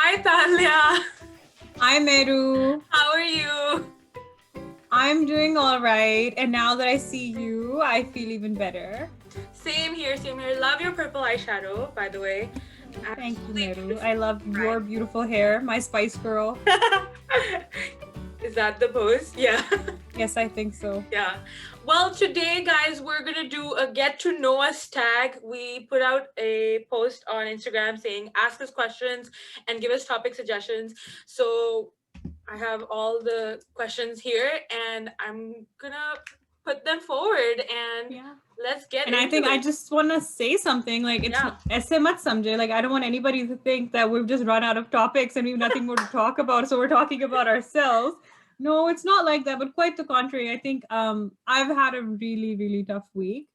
Hi, Talia. Hi, Mehru. How are you? I'm doing all right. And now that I see you, I feel even better. Same here, same here. Love your purple eyeshadow, by the way. Thank you, Absolutely Mehru. beautiful, I love right? your beautiful hair, my Spice Girl. Is that the pose? Yeah. Yes, I think so. Yeah. Well, today, guys, we're going to do a get to know us tag. We put out a post on Instagram saying ask us questions and give us topic suggestions. So I have all the questions here and I'm going to put them forward and Yeah. let's get And I into think it. I just want to say something like it's Yeah. aise mat samjhe. Like I don't want anybody to think that we've just run out of topics and we have nothing more to talk about. So we're talking about ourselves. No, it's not like that, but quite the contrary. I think I've had a really, really tough week.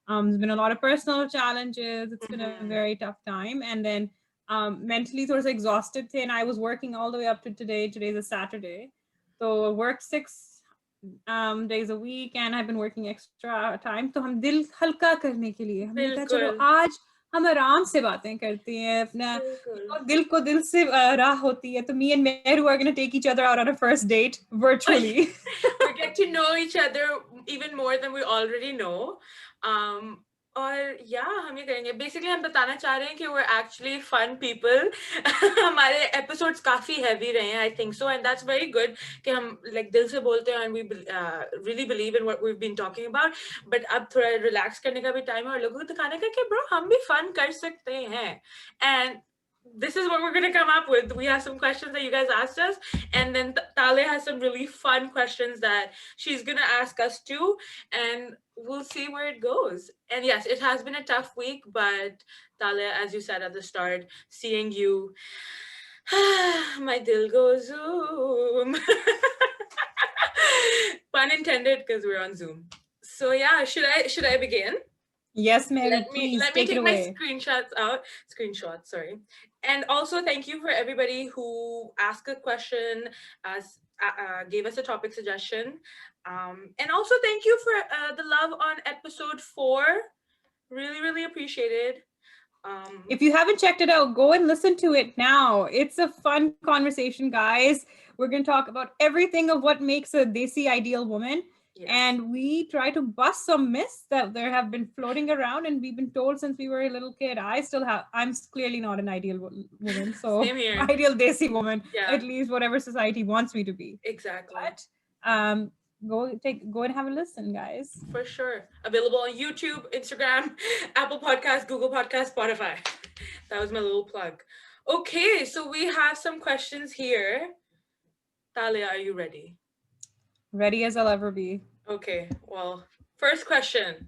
There's been a lot of personal challenges. It's been a very tough time. And then mentally sort of exhausted थे, and I was working all the way up to today. Today's a Saturday. So I worked 6 days a week and I've been working extra time. तो हम दिल हल्का करने के लिए हमने कहा चलो बिल्कुल आज हम आराम से बातें करते हैं अपना दिल को दिल से राह होती है. तो me and Mehru are going to take each other out on a first date virtually. We get to know each other even more than we already know. और या हम ये करेंगे बेसिकली हम बताना चाह रहे हैं कि we're actually fun people. हमारे एपिसोड्स काफी हैवी रहे हैं I think so and that's very good कि हम लाइक दिल से बोलते हैं and we really believe in what we have been talking about but अब थोड़ा रिलैक्स करने का भी टाइम है और लोगों को दिखाने का कि ब्रो हम भी फन कर सकते हैं and this is what we're going to come up with. We have some questions that you guys asked us, and then Talia has some really fun questions that she's going to ask us too, and we'll see where it goes. And yes, it has been a tough week, but Talia, as you said at the start, seeing you, my dil goes zoom. Pun intended, because we're on Zoom. So yeah, should I begin? Yes, Mehru, Let me take it take my away. screenshots, sorry. And also thank you for everybody who asked a question, gave us a topic suggestion, and also thank you for the love on episode 4. Really appreciated. If you haven't checked it out, go and listen to it now. It's a fun conversation, guys. We're going to talk about everything of what makes a desi ideal woman. Yes. And we try to bust some myths that there have been floating around and we've been told since we were a little kid. I'm clearly not an ideal woman. So Same here. Ideal desi woman, Yeah. at least whatever society wants me to be. Exactly. But go and have a listen, guys. For sure. Available on YouTube, Instagram, Apple Podcast, Google Podcast, Spotify. That was my little plug. Okay, so we have some questions here. Talia, are you ready? Ready as I'll ever be. Okay, well, first question.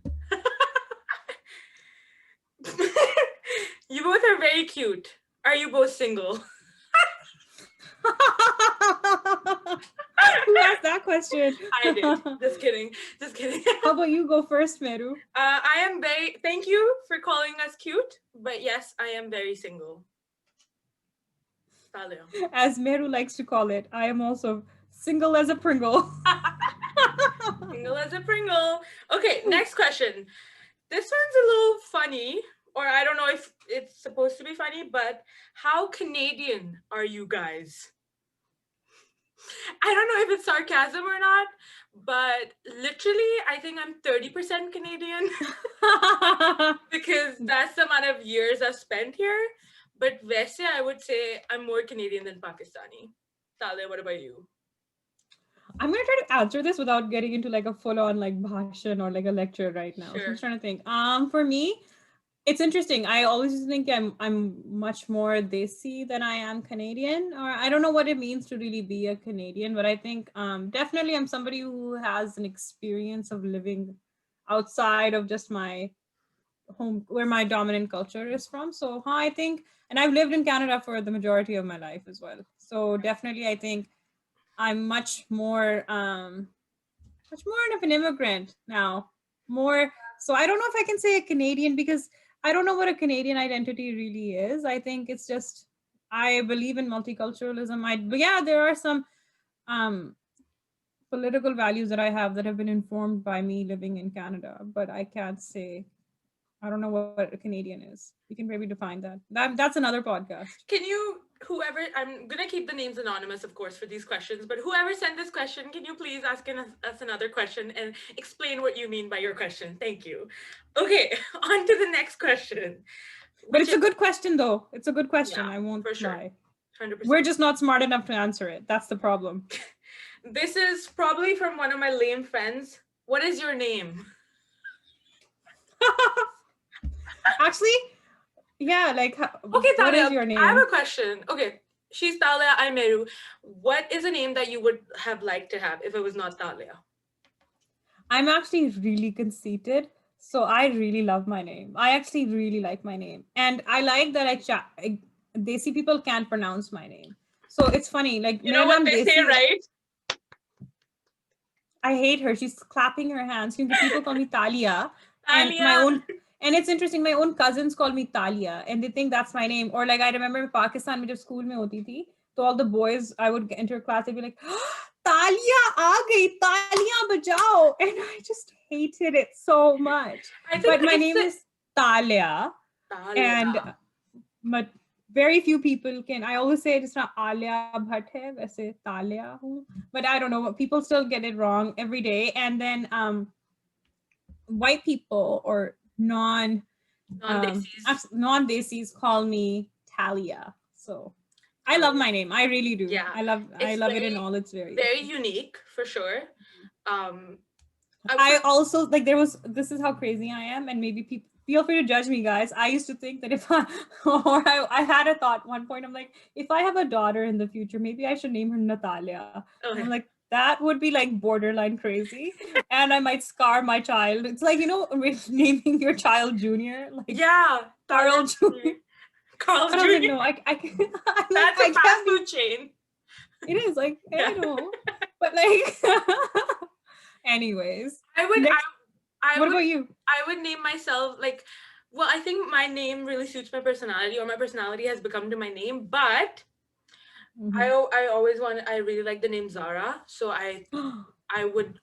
You both are very cute. Are you both single? Who asked that question? I did. Just kidding. How about you go first, Mehru? I am very... Thank you for calling us cute, but yes, I am very single. Talia. As Mehru likes to call it, I am also single as a Pringle. Single as a Pringle. Okay, next question. This one's a little funny, or I don't know if it's supposed to be funny, but how Canadian are you guys? I don't know if it's sarcasm or not, but literally, I think I'm 30% Canadian because that's the amount of years I've spent here. But वैसे, I would say I'm more Canadian than Pakistani. Talia, what about you? I'm going to try to answer this without getting into like a full-on like bhashan or like a lecture right now. Sure. So I'm just trying to think. For me, it's interesting. I always think I'm much more desi than I am Canadian, or I don't know what it means to really be a Canadian, but I think definitely I'm somebody who has an experience of living outside of just my home, where my dominant culture is from. So I think, and I've lived in Canada for the majority of my life as well. So definitely, I think I'm much more of an immigrant now. More so, I don't know if I can say a Canadian because I don't know what a Canadian identity really is. I think it's just I believe in multiculturalism. But yeah, there are some political values that I have that have been informed by me living in Canada. But I can't say I don't know what a Canadian is. You can maybe define that. That's another podcast. Can you, whoever, I'm gonna keep the names anonymous, of course, for these questions, but whoever sent this question, can you please ask us another question and explain what you mean by your question? Thank you. Okay, on to the next question, But which it's is, a good question, though. It's a good question. yeah, I won't for sure. lie. We're 100%. just not smart enough to answer it. That's the problem. This is probably from one of my lame friends. What is your name? Actually, yeah, like, Okay, what is Talia, your I have name? a question. Okay, she's Talia and Mehru. What is a name that you would have liked to have if it was not Talia? I'm actually really conceited. So I really love my name. I actually really like my name. And I like that Desi people can't pronounce my name. So it's funny. Like, You know मेरा what नाम they say, Desi. right? I hate her. She's clapping her hands. Because people call me Talia. And Talia. and it's interesting, my own cousins call me Talia and they think that's my name. Or like I remember in Pakistan, when school mein hoti thi, so all the boys, I would enter class, they'd be like, Talia aa gayi, Talia bajao. And I just hated it so much. I think But my it's name is Talia. Talia. And but very few people can. I always say it's not Alia Bhatt hai, वैसे Talia हूँ. But I don't know. People still get it wrong every day. And then white people or Non-desis. non-desis call me Talia. So I love Talia. my name. I really do. Yeah, I it's love it very, in all its variations. very unique for sure. Um, I also like this is how crazy I am, and maybe people feel free to judge me, guys. I used to think that if I I had a thought one point, I'm like, if I have a daughter in the future, maybe I should name her Natalia. And I'm okay. like, that would be like borderline crazy. And I might scar my child. It's like, with naming your child Junior, like Yeah, Talia Carl Jr. Jr. Carl's I don't think Jr. no, I can't, That's a I fast can't be. food chain. It is like Yeah. I know, but like, anyways, I would next. I What would about you? I would name myself like, well, I think my name really suits my personality, or my personality has become to my name, but Mhm. I always I really like the name Zara, so I would,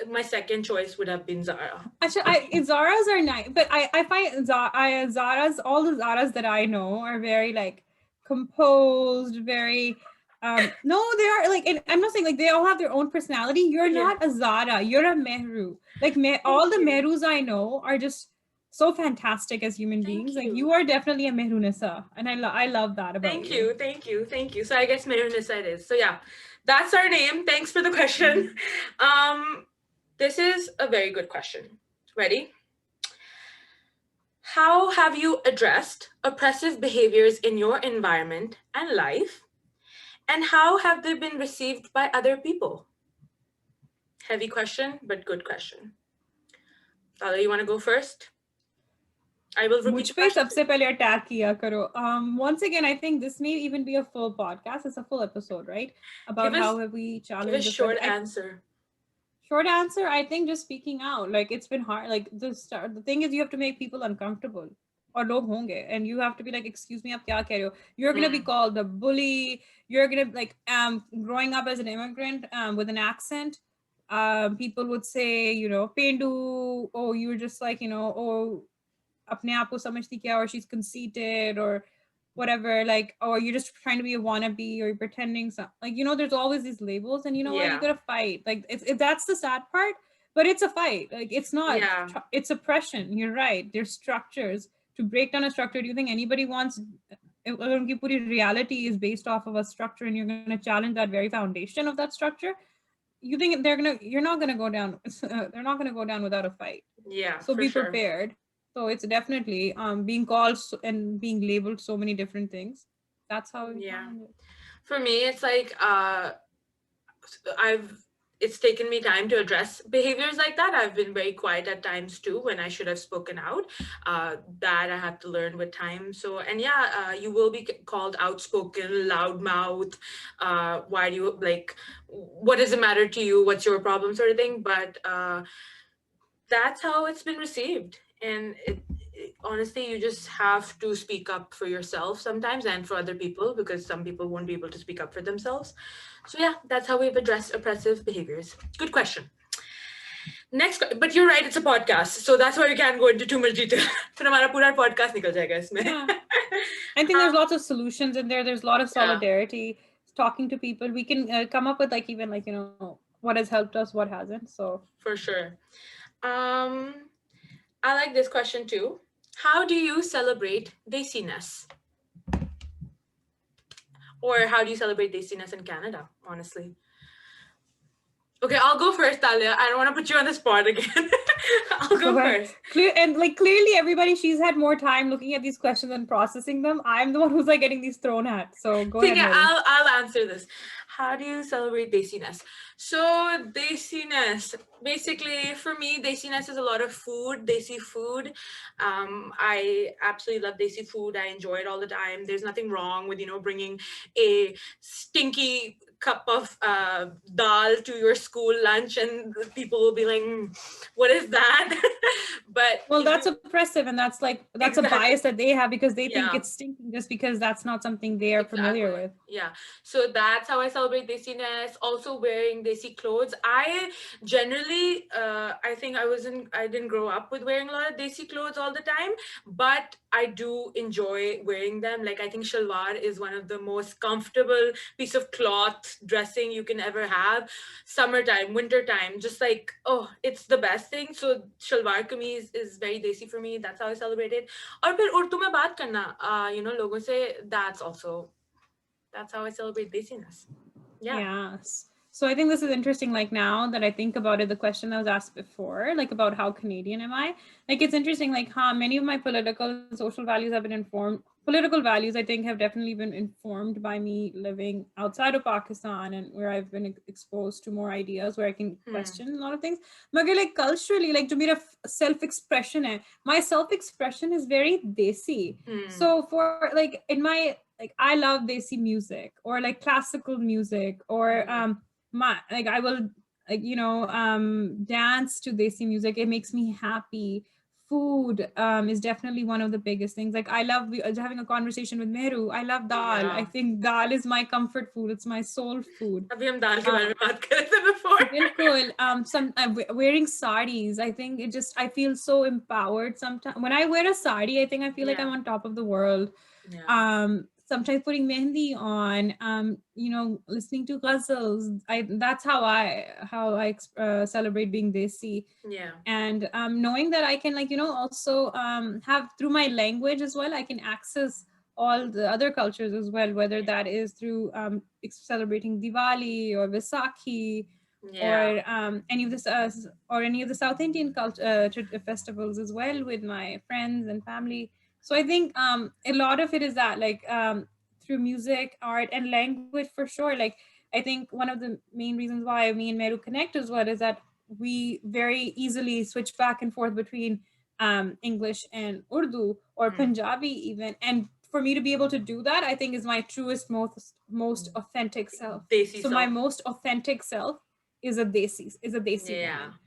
my second choice would have been Zara. Actually, Zara's are nice, but I find Zara's, all the Zara's that I know are very like composed, very no, they are like, and I'm not saying like they all have their own personality. You're Yeah. not a Zara, you're a Mehru. Like Thank all the you. Mehrus I know are just so fantastic as human Thank beings. Like you. you are definitely a Mehru Nissa, and I love that about Thank you. you. Thank you. Thank you. So I guess Marinissa it is. So yeah, that's our name. Thanks for the question. Um, this is a very good question. Ready? How have you addressed oppressive behaviors in your environment and life? And how have they been received by other people? Heavy question, but good question. Tala, you want to go first? I will repeat मुझ the पे question. सबसे पहले attack किया करो. Once again, I think this may even be a full podcast. It's a full episode, right? About Give how us have we give a challenged short oppressive. answer. Short answer, I think just speaking out. Like it's been hard. Like the thing is, you have to make people uncomfortable. Or log honge, and you have to be like, excuse me, aap kya keh rahe ho? You're gonna be Hmm. called a bully. You're gonna like growing up as an immigrant with an accent. People would say, Pendu, oh, you're just like, oh, अपने आप को समझती क्या, or she's conceited or whatever, like, or you're just trying to be a wannabe, or you're pretending some, like, there's always these labels, and you know what, you Yeah. gotta fight, like that's the sad part, but it's a fight, like it's not, Yeah. it's oppression, you're right, there's structures to break down a structure. Do you think anybody wants, उनकी पूरी reality is based off of a structure, and you're going to challenge that very foundation of that structure? You think you're not gonna go down, they're not gonna go down without a fight. Yeah, So for be sure. prepared. So it's definitely being called and being labeled so many different things. That's how we Yeah. challenge it. For me, it's like I've it's taken me time to address behaviors like that. I've been very quiet at times too when I should have spoken out. That I have to learn with time. So, and yeah, you will be called outspoken, loudmouth. Why do you like? What does it matter to you? What's your problem, sort of thing. But that's how it's been received, and honestly, you just have to speak up for yourself sometimes and for other people, because some people won't be able to speak up for themselves. So yeah, that's how we've addressed oppressive behaviors. Good question. but you're right, it's a podcast, so that's why we can't go into too much detail. फिर हमारा पूरा podcast निकल जाएगा इसमें. Yeah. I think there's lots of solutions in there. There's a lot of Yeah, solidarity, talking to people. We can come up with like even like, you know, what has helped us, what hasn't. So for sure. Um, I like this question too. How do you celebrate desi-ness? Or how do you celebrate desi-ness in Canada, honestly? Okay, I'll go first, Talia. I don't want to put you on the spot again. I'll go first. Clearly everybody, she's had more time looking at these questions and processing them. I'm the one who's like getting these thrown at. So go ahead, Okay, Mehru. I'll answer this. How do you celebrate desi-ness? So desi-ness, basically for me, desi-ness is a lot of food, desi food. I absolutely love desi food. I enjoy it all the time. There's nothing wrong with bringing a stinky cup of dal to your school lunch, and people will be like, "What is that?" But Well, if that's you oppressive, and that's a exactly, bias that they have because they think yeah. it's stinking just because that's not something they are familiar Exactly. with. Yeah. So that's how I celebrate desi-ness. Also wearing desi clothes. I generally, I didn't grow up with wearing a lot of desi clothes all the time, but I do enjoy wearing them. Like I think shalwar is one of the most comfortable piece of cloth dressing you can ever have. Summertime, wintertime, just like, oh, it's the best thing. So shalwar kameez is very desi for me. That's how I celebrate it. और फिर उर्दू में बात करना, लोगों से, that's how I celebrate desi-ness. Yeah. Yes. So I think this is interesting. Like now that I think about it, the question that was asked before, like about how Canadian am I? Like it's interesting, like how many of my political and social values have been informed. Political values, I think, have definitely been informed by me living outside of Pakistan and where I've been exposed to more ideas where I can question a lot of things. But like culturally, like to me, self-expression, my self-expression is very desi. So for like in my like I love desi music or like classical music or my like I will like dance to desi music. It makes me happy. Food is definitely one of the biggest things. Like I love having a conversation with Mehru. I love dal. I Yeah. think dal is my comfort food. It's my soul food. अभी हम दाल के बारे में बात कर रहे थे before. Bilkul. Some wearing saris. I think it just I feel so empowered. Sometimes when I wear a sari, I think I feel like I'm on top of the world. Yeah. Sometimes putting mehndi on. Listening to ghazals. That's how I celebrate being desi. Yeah. And knowing that I can also have through my language as well. I can access all the other cultures as well, whether that is through celebrating Diwali or Vaisakhi Yeah. or any of the South Indian festivals as well with my friends and family. So I think a lot of it is that like through music, art, and language for sure. Like I think one of the main reasons why me and Meru connect as well is that we very easily switch back and forth between English and Urdu or Punjabi even. And for me to be able to do that, I think is my truest, most authentic self. Desi So my self. most authentic self is a desi Yeah. woman.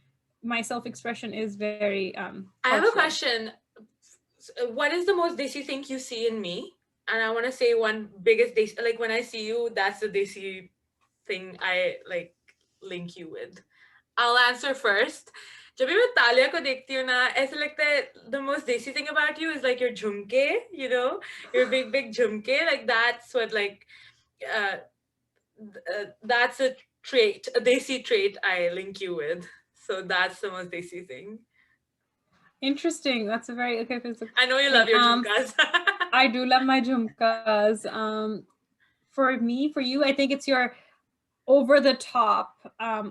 My self-expression is very I have a cultural. question. What is the most desi thing you see in me? And I want to say one biggest desi, like when I see you, that's the desi thing I like link you with. I'll answer first. जब भी मैं तालिया को देखती हूँ ना, ऐसे लगता है the most desi thing about you is like your झुमके, your big झुमके. Like that's what uh, that's a trait, a desi trait I link you with. So that's the most desi thing. Interesting. That's a very okay. I know you love Thing. your jhumkas. I do love my jhumkas. For me, for you, I think it's your over the top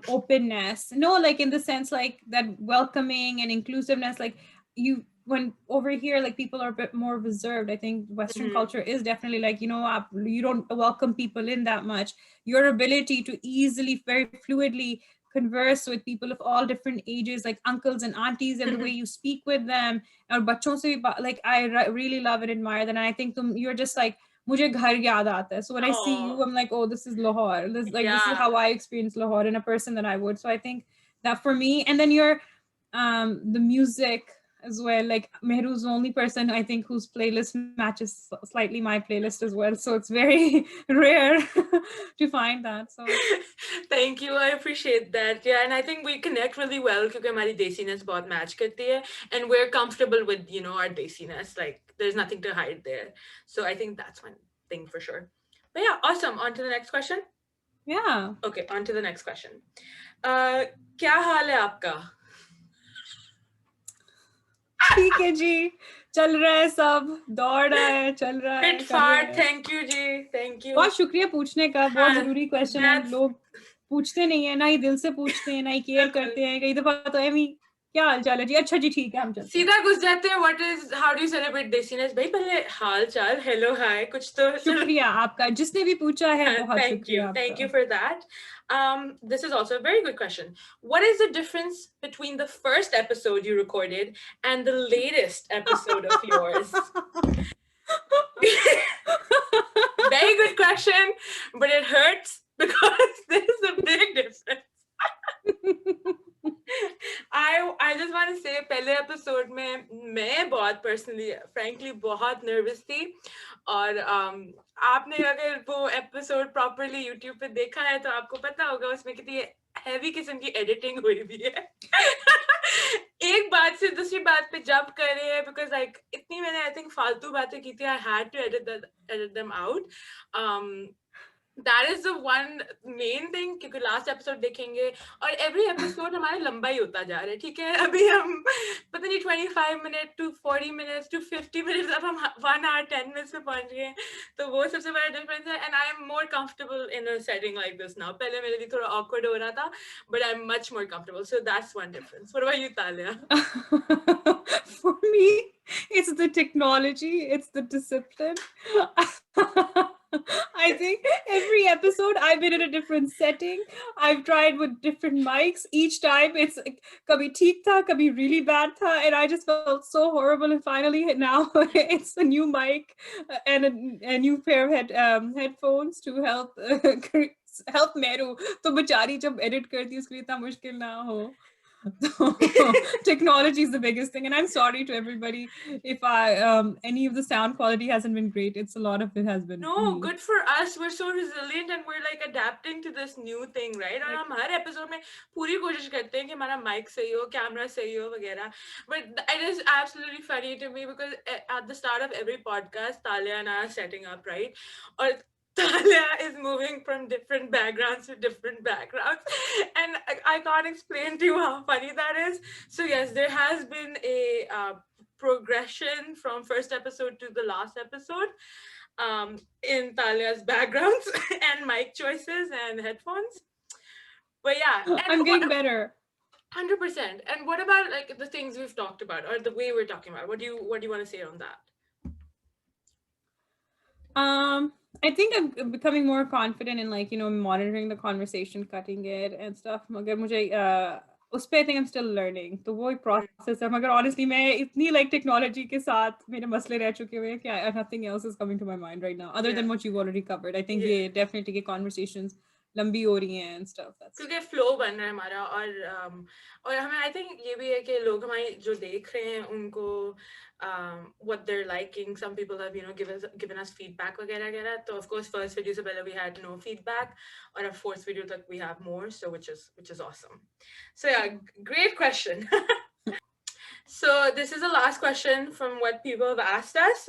openness. No, like in the sense like that welcoming and inclusiveness. Like you when over here, like people are a bit more reserved. I think Western culture is definitely like you don't welcome people in that much. Your ability to easily, very fluidly converse with people of all different ages, like uncles and aunties, and the way you speak with them, or bachon se like I really love and admire that. And I think you're just like मुझे घर याद आता है. So when I see you, Oh, I'm like, oh, this is Lahore. This is yeah. how I experience Lahore in a person that I would. So I think that for me, and then your the music as well. Like Mehru's the only person I think whose playlist matches slightly my playlist as well. So it's very rare to find that. So Thank you, I appreciate that. Yeah, and I think we connect really well क्योंकि हमारी देसीनेस बहुत match करती है, and we're comfortable with our desiness. Like there's nothing to hide there. So I think that's one thing for sure. But yeah, awesome. On to the next question. yeah. Okay, on to the next question. क्या हाल है आपका? ठीक है जी, चल रहा है सब, दौड़ रहा है, चल रहा है, Bit कर रहे far. हैं. Thank you ji. Thank you. बहुत शुक्रिया पूछने का, बहुत हाँ, जरूरी क्वेश्चन है. that's लोग पूछते नहीं है, ना ही दिल से पूछते हैं, ना ही केयर करते हैं. कई दफा तो एमी क्या हाल चाल है जी, अच्छा जी ठीक है, हम चलते हैं. सीधा घुस जाते हैं. What is? How do you celebrate देसीनेस? भाई पहले हाल चाल, hello, hi, कुछ तो शुक्रिया आपका, जिसने भी पूछा है बहुत Thank शुक्रिया you. आपका. Thank you for that. This is also a very good question. What is the difference between the first episode you recorded and the latest episode of yours? Very good question, but it hurts because there's a big difference. I just want to say पहले episode में मैं बहुत personally frankly बहुत nervous थी, और आपने अगर वो एपिसोड प्रॉपरली यूट्यूब पे देखा है तो आपको पता होगा उसमें कितनी हैवी किस्म की एडिटिंग हुई हुई है. एक बात से दूसरी बात पे जंप कर रहे हैं बिकॉज लाइक इतनी मैंने आई थिंक फालतू बातें की थी. I had to edit them out. That is the one main thing, क्योंकि लास्ट एपिसोड देखेंगे और एवरी एपिसोड हमारा लंबा ही होता जा रहा है. ठीक है, अभी हम पता नहीं 25 minute to 40 minute to 50 minute, अब हम 1 hour 10 minutes पे पहुंच गए हैं. तो वो सबसे बड़ा डिफरेंस है. And I am more comfortable in a setting like this now. पहले मेरे लिए थोड़ा awkward हो रहा था, but I am much more comfortable. So that's one difference. What about you, Talia? For me, it's the technology, it's the discipline. I think every episode I've been in a different setting. I've tried with different mics. Each time it's kabhi theek tha, kabhi really bad tha, and I just felt so horrible. And finally now it's a new mic and a new pair of headphones to help help Mehru. तो बेचारी जब edit करती है उसके लिए इतना मुश्किल ना हो. Technology is the biggest thing, and I'm sorry to everybody if any of the sound quality hasn't been great. It's a lot of it has been No, me. good for us. We're so resilient and we're like adapting to this new thing, right? और हम हर episode में पूरी कोशिश करते हैं कि हमारा mic सही हो, कैमरा सही हो वगैरह. But it is absolutely funny to me because at the start of every podcast, Talia and I are setting up, right? और Talia is moving from different backgrounds to different backgrounds, and I can't explain to you how funny that is. So yes, there has been a progression from first episode to the last episode in Talia's backgrounds and mic choices and headphones. But yeah, and I'm getting better. 100%. And what about like the things we've talked about or the way we're talking about? What do you want to say on that? I think I'm becoming more confident in like monitoring the conversation, cutting it and stuff. मगर मुझे उस पे I think I'm still learning. तो वो एक process है. मगर honestly मैं इतनी like technology के साथ मेरे मसले रह चुके हुए हैं कि nothing else is coming to my mind right now other than what you've already covered. I think ये definitely के conversations लंबी हो रही हैं and stuff. क्योंकि फ्लो बन रहा है हमारा, और हमें आई थिंक ये भी है कि लोग हमारे जो देख रहे हैं उनको what they're liking. Some people have given us feedback वगैरह वगैरह. तो of course first video से पहले we had no feedback, और अब fourth video तक we have more, so which is awesome. So yeah, great question. So this is the last question from what people have asked us,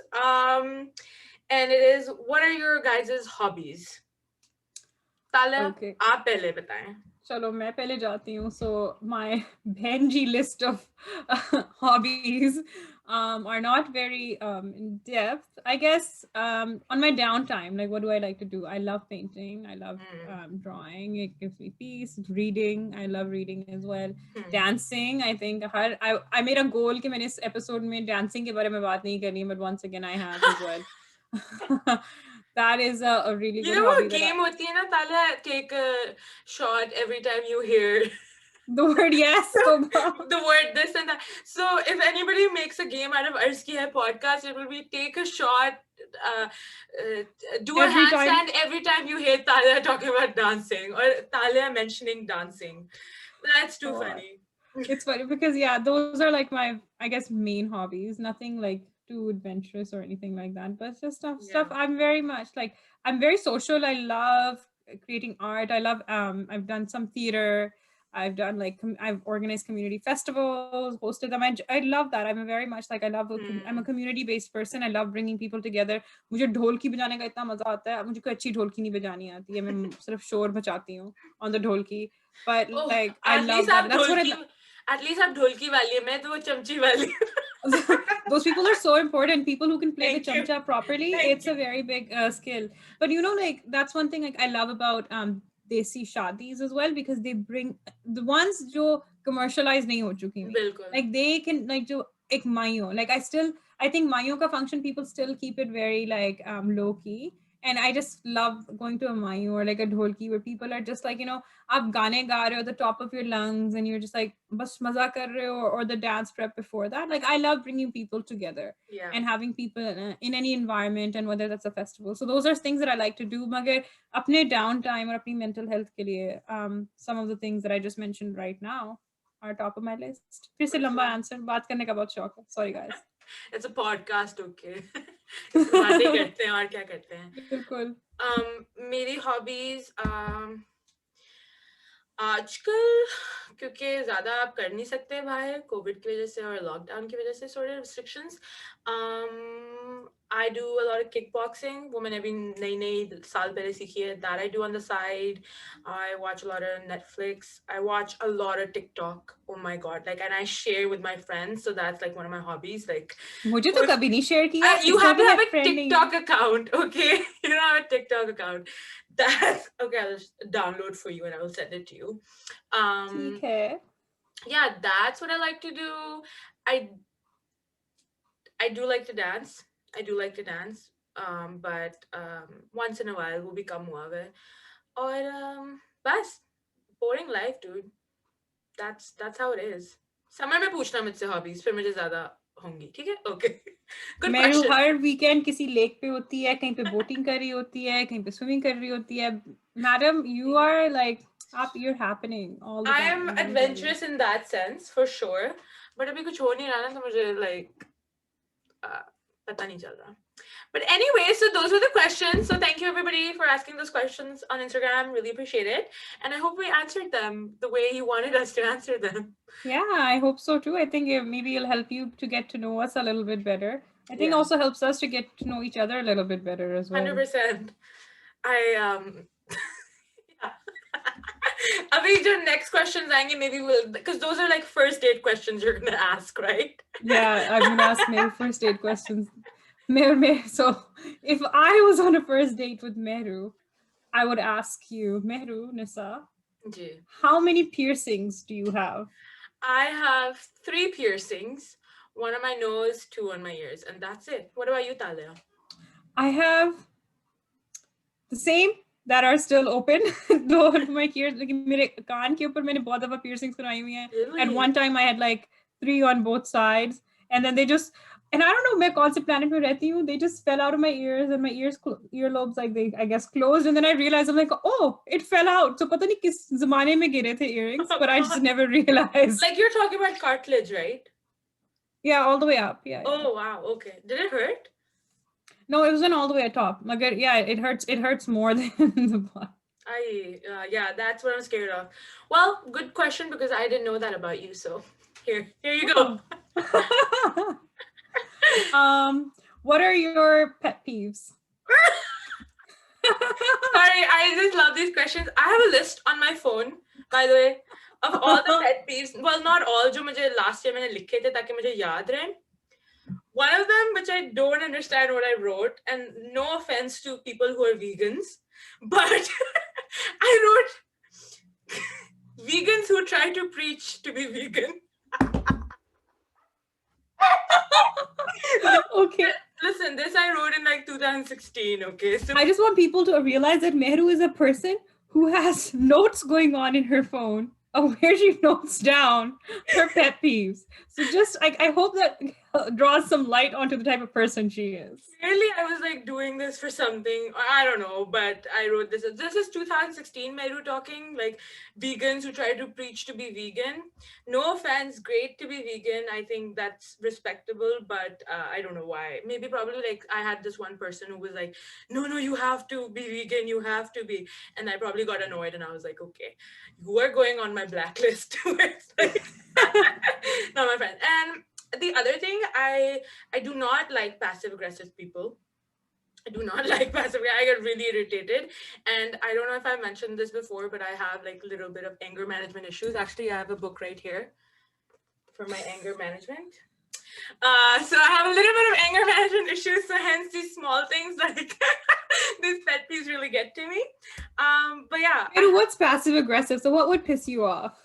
and it is, what are your guys' hobbies? Talia, Okay. आप पहले बताएं. चलो मैं पहले जाती हूँ. So my Benji list of hobbies are not very in depth. I guess on my downtime, like what do I like to do? I love painting. I love drawing. It gives me peace. Reading. I love reading as well. Dancing. I think I made a goal कि मैंने इस episode में dancing के बारे में बात नहीं करनी, but once again I have as well. That is a really good hobby. You know what game होती है ना, Talia, take a shot every time you hear the word yes. the word this and that. So if anybody makes a game out of Arz Kiya Hai podcast, it will be take a shot, do a handstand every time you hear Talia talking about dancing or Talia mentioning dancing. That's too funny. It's funny because yeah, those are like my, I guess, main hobbies. Nothing like too adventurous or anything like that, but just stuff. Yeah. I'm very much like, I'm very social. I love creating art. I love I've done some theater. I've done like I've organized community festivals, hosted them. I love that. I'm a very much like, I love I'm a Hmm. community based person. I love bringing people together. मुझे ढोलकी बजाने का इतना मजा आता है. मुझे कोई अच्छी ढोलकी नहीं बजानी आती है. मैं सिर्फ शोर बजाती हूँ on the dholki. But oh, like I love at least that. आप That's what I dholki, at least आप ढोलकी वाली है, मैं तो वो चमची वाली हूँ। those people are so important. People who can play the thank you, chamcha properly, thank it's a very big skill. But you know, like that's one thing like I love about desi shadis as well, because they bring the ones jo commercialized nahi ho chuki you. हुई. बिल्कुल। Like they can like jo ek mayo. Like I think mayo ka function people still keep it very like low key. And I just love going to a mayo or like a dholki where people are just like, you know, आप गाने गा रहे हो at the top of your lungs and you're just like बस मजा कर रहे हो, or the dance prep before that. Like I love bringing people together या। and having people in any environment, and whether that's a festival. So those are things that I like to do. मगर अपने downtime और अपनी mental health के लिए some of the things that I just mentioned right now are top of my list. फिर से For लंबा sure. answer, बात करने का बहुत शौक है. Sorry guys. It's a podcast, okay. इस पे बातें करते हैं और क्या करते हैं। बिल्कुल. मेरी हॉबीज आजकल, क्योंकि ज़्यादा आप कर नहीं सकते बाहर कोविड की वजह से और लॉकडाउन की वजह से, sort of restrictions, I do a lot of kick boxing, वो मैंने अभी नई नई साल पहले सीखी है, that I do on the side. I watch a lot of Netflix. I watch a lot of TikTok. Oh my god! Like, and I share with my friends, so that's like one of my hobbies. Like, मुझे तो कभी नहीं share किया. you इसका have to मतलब मैं have a friend नहीं हूँ. TikTok account, okay? You don't have a TikTok account. That's okay. I'll just download for you and I will send it to you. ठीक Um, है. yeah, that's what I like to do. I I do like to dance. I do like to dance. But once in a while वो भी कम हुआ है. और बस boring life, dude. That's how it is. Summer में पूछना मुझसे hobbies, फिर मुझे ज़्यादा होंगी, ठीक है? Okay. Good Meru question. हर वीकेंड किसी लेक पे होती है, कहीं पे बोटिंग कर रही होती है, कहीं पे स्विमिंग कर रही होती है. मैडम यू आर लाइक आप you're happening all the I am time, let me tell you. adventurous in that sense, for sure. But अभी कुछ हो नहीं रहा ना, तो मुझे like पता नहीं चल रहा. But anyway, so those were the questions. So thank you everybody for asking those questions on Instagram. Really appreciate it. And I hope we answered them the way you wanted us to answer them. Yeah, I hope so too. I think maybe it'll help you to get to know us a little bit better. I think Yeah, also helps us to get to know each other a little bit better as well. 100%. I yeah. Abhi jo next questions aayenge, maybe we'll, because those are like first date questions you're gonna ask, right? Yeah, I'm gonna ask Mehru first date questions. Mehru, so if I was on a first date with Mehru, I would ask you, Mehru, Nisa, Ji. how many piercings do you have? I have 3 piercings, one on my nose, 2 on my ears, and that's it. What about you, Talia? I have the same that are still open. दो my ears, like मेरे कान के ऊपर मैंने बहुत दफा piercings कराई हुई हैं. Really? At one time I had like 3 on both sides, and then they just, and I don't know मैं कौन से planet में रहती हूँ, they just fell out of my ears, and my earlobes like they I guess closed, and then I realized I'm like, oh, it fell out. So पता नहीं किस ज़माने में गिरे थे earrings, Oh, but I just never realized. like you're talking about cartilage, right? Yeah, all the way up. Yeah. Oh wow, okay. Did it hurt? No, it wasn't all the way at top. Like, yeah, it hurts. It hurts more than the bottom. Yeah, that's what I'm scared of. Well, good question, because I didn't know that about you. So here you go. What are your pet peeves? Sorry, I just love these questions. I have a list on my phone, by the way, of all the pet peeves. Well, not all, जो मुझे last year मैंने लिखे थे ताकि मुझे याद रहे. One of them, which I don't understand what I wrote, and no offense to people who are vegans, but I wrote vegans who try to preach to be vegan. Okay. Listen, this I wrote in like 2016, okay? So I just want people to realize that Mehru is a person who has notes going on in her phone of where she notes down her pet peeves. So just I hope that draws some light onto the type of person she is. Clearly, I was like doing this for something, or I don't know, but I wrote this. This is 2016 Mehru talking, like vegans who try to preach to be vegan. No offense, great to be vegan. I think that's respectable, but I don't know why. Maybe probably like I had this one person who was like, no, no, you have to be vegan, you have to be. And I probably got annoyed and I was like, okay, you are going on my blacklist. It's like, not my friend. And the other thing, I do not like passive aggressive people. I do not like passive. I get really irritated, and I don't know if I mentioned this before, but I have like a little bit of anger management issues. Actually, I have a book right here for my anger management. So I have a little bit of anger management issues. So hence these small things like these pet peeves really get to me. But yeah, And what's passive aggressive? So what would piss you off?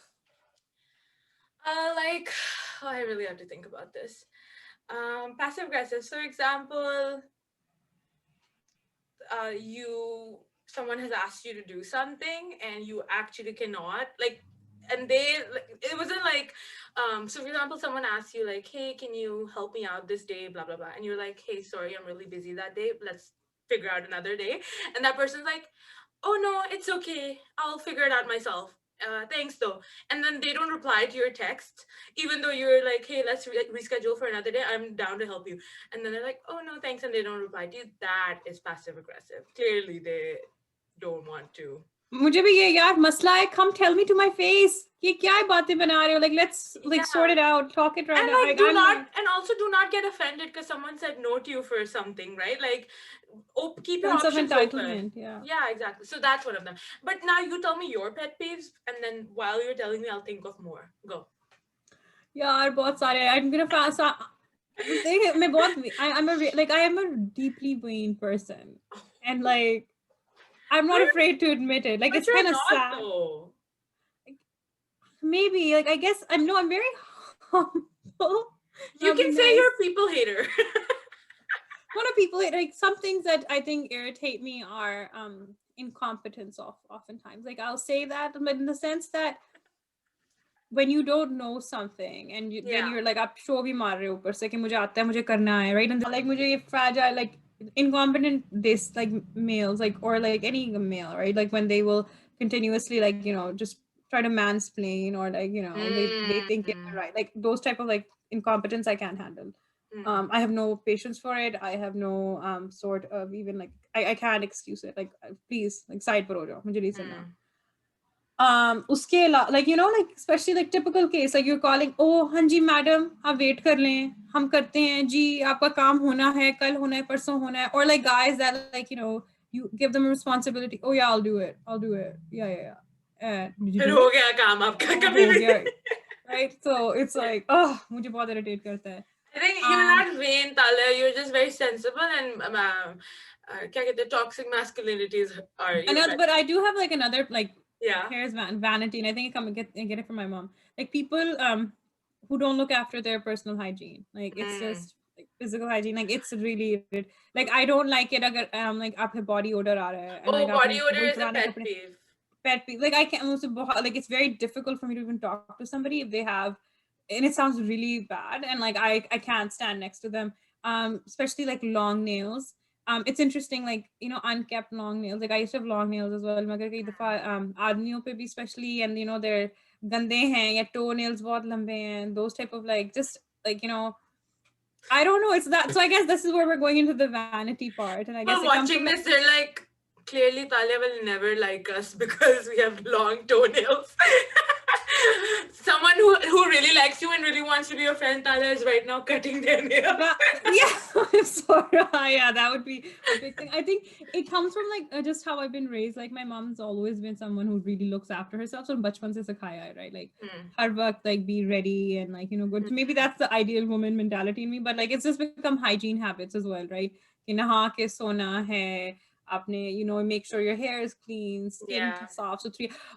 like oh, I really have to think about this. Passive aggressive. So example, you someone has asked you to do something and you actually cannot like, and they like, it wasn't like so for example someone asks you like, hey, can you help me out this day, blah blah blah, and you're like, hey, sorry, I'm really busy that day, let's figure out another day. And that person's like, oh no, it's okay, I'll figure it out myself, thanks though. And then they don't reply to your text even though you're like, hey, let's reschedule for another day, I'm down to help you. And then they're like, oh no, thanks, and they don't reply to you. That is passive aggressive. Clearly they don't want to. मुझे भी ये यार मसला है, come tell me to my face. ये क्या है बातें बना रहे हो? Like let's like sort it out, talk it right And out. like, do not, and also do not get offended because someone said no to you for something, right? Like, keep your sense of options entitlement, open. yeah. Yeah, exactly. So that's one of them. But now you tell me your pet peeves, and then while you're telling me, I'll think of more. Go. यार बहुत सारे हैं. I'm gonna fast. मैं बहुत I am a deeply vain person, and like I'm not afraid to admit it. Like But it's you're kind of not sad. though. Maybe like I guess I'm very humble. You can say you're a people hater. One of people like some things that I think irritate me are incompetence oftentimes. Like I'll say that, but in the sense that when you don't know something and then you're like आप show भी मार रहे हो ऊपर से कि मुझे आता है मुझे करना है, right? And like मुझे ये fragile like incompetent this like males like or like any male, right? Like when they will continuously like just try to mansplain or like they think it's right, like those type of like incompetence I can't handle. I have no patience for it. I have no sort of even like I can't excuse it. Like please like side पर हो जाओ मुझे नहीं सुनना. उसके like like especially like typical case like you're calling, oh हाँ जी madam आप wait कर लें हम करते हैं जी आपका काम होना है कल होना है परसों होना है, or like guys that like you give them a responsibility, oh yeah I'll do it yeah did you फिर do हो it गया काम आपका कभी हो भी. गया, right? So it's like oh मुझे बहुत irritate करता है. I think you're not vain, Talia. You're just very sensible and क्या कहते हैं, toxic masculinities are. But I do have like another like Yeah. here's vanity, and I think I get it from my mom. Like people who don't look after their personal hygiene. Like it's just like physical hygiene. Like it's really like I don't like it अगर like आपके body odor आ रहा है and Oh, like body आपने odor वही is a पुराने pet कपड़े peeve. pet peeve. Like I can't also like it's very difficult for me to even talk to somebody if they have, and it sounds really bad, and like I can't stand next to them. Especially like long nails. It's interesting, like unkept long nails. Like I used to have long nails as well. मगर कई दफा आदमियों पे भी especially, and they're गंदे हैं या toenails बहुत लंबे हैं. Those type of like just like I don't know. It's that. So I guess this is where we're going into the vanity part, and I guess Well, it comes watching from this, they're like, clearly Talia will never like us because we have long toenails. Someone who really likes you and really wants to be your friend, Talia, is right now cutting their nails. Yeah, I'm sorry. Yeah, that would be a big thing. I think it comes from like just how I've been raised. Like my mom's always been someone who really looks after herself. So bachpan se sikhaya hai, right? Like har waqt, like be ready and like good. So maybe that's the ideal woman mentality in me. But like it's just become hygiene habits as well, right? कि नहा के सोना है आपने make sure your hair is clean, skin soft, so